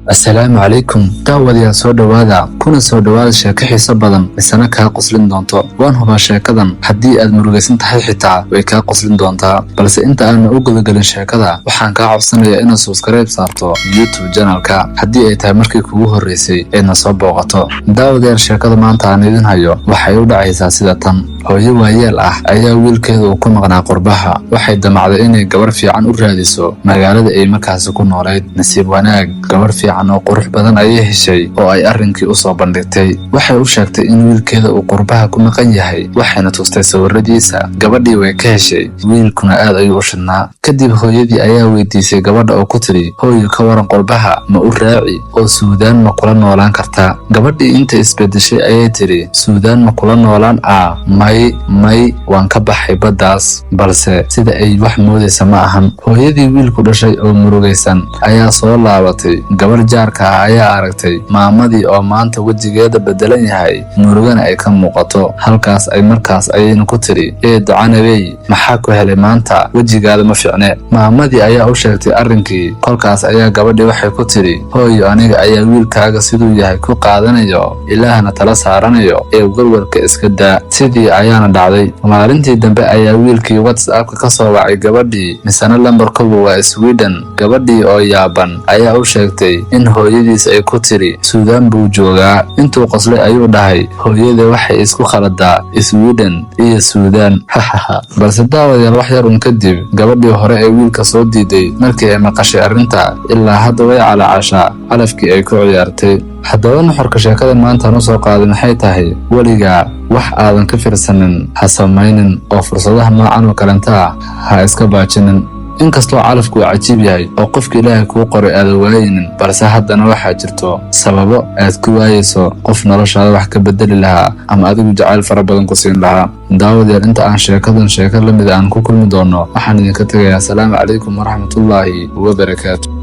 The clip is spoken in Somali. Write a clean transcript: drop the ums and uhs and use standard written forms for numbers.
السلام عليكم داوديال soo dhawaada kuna soo dhawaada sheeko xiiso badan misana ka qoslin doonto waan hubaa sheekadan haddii aad murugaysan tahay xitaa way ka qoslin doontaa balse inta aan u gudagalin sheekada waxaan ka codsanayaa inaad subscribe saarto YouTube channelka haddii ay tahay markii kugu horeysay ee na soo booqato daawadayaal sheekada maanta aan idin hayo waxay u dhacaysaa sida tan hooyo waayeel ah ayaa wiilkeeda uu ku maqnaa qurbaha waxay damacday inay gabar fiican u raadiso magaalada ay markaas ku noolayd nasiib wanaag gabar fiican oo qurux badan ayay heshay oo ay arrinkii u soo bandhigtay waxay u sheegtay in wiilkeeda uu qurbaha ku maqan yahay waxayna tustay sawiradiisa gabadhii way ka heshay wiilkuna aad ayuu u shidnaa kadib hooyadii ayaa weydiisay gabadha oo ku tiri hooyo ka waran qurbaha ma u raaci oo Suudaan ma kula noolaan kartaa gabadhii inta isbedeshay ayay tiri Suudaan ma kula noolaan may waan ka baxay baddaas balse sida ay wax moodaysa ma ahan hooyadii wiilku dhashay oo murugaysan ayaa soo laabatay gabar jaarka ah ayaa aragtay maamadii oo maanta wajigeeda bedelan yahay murugana ay ka muuqato halkaas ay markaas ayayna ku tiri ducanabey maxaa ku helay maanta wajigaada ma fiicne maamadii ayaa u sheegtay arrinkii kolkaas ayaa gabadhii waxay ku tiri hooyo aniga ayaa wiilkaaga siduu yahay ku qaadanayo ilaahna tala saaranayo ee walwalka iska daa sidii ayaana dhacday maalintii dambe ayaa wiilkii WhatsApp ka soo wacay gabadhii misana lambarkoodu waa Sweden gabadhii oo yaaban ayaa u sheegtay in hooyadiis ay ku tiri Suudaan buu joogaa intuu qoslay ayuu dhahay hooyada waxay isku khaladaa Sweden iyo Suudaan balse daawadayaal wax yar kadib gabadhii hore ee wiilka soo diiday markii ay maqashay arrinta ilaa hadda way calaacashaa calafkii ay ku ciyaartay haddaba nuxurka sheekadan maanta aan u soo qaaday maxay tahay weligaa wax aadan ka fiirsanin ha samaynin oo fursadaha noocan oo kalenta ha iska baajinin inkastoo calafku uu cajiib yahay oo qofka Ilaahay kuu qoray aad waayinin balse haddana waxaa jirto sababo aad ku waayeyso qof noloshaada wax ka bedeli lahaa ama adigu jacayl fara badan ku siin lahaa daawadayaal inta aan sheekadan sheeko lamid aan ku kulmi doono waxaan idinka tagayaa asalaamu calaykum waraxmatullaahi wabarakaatuh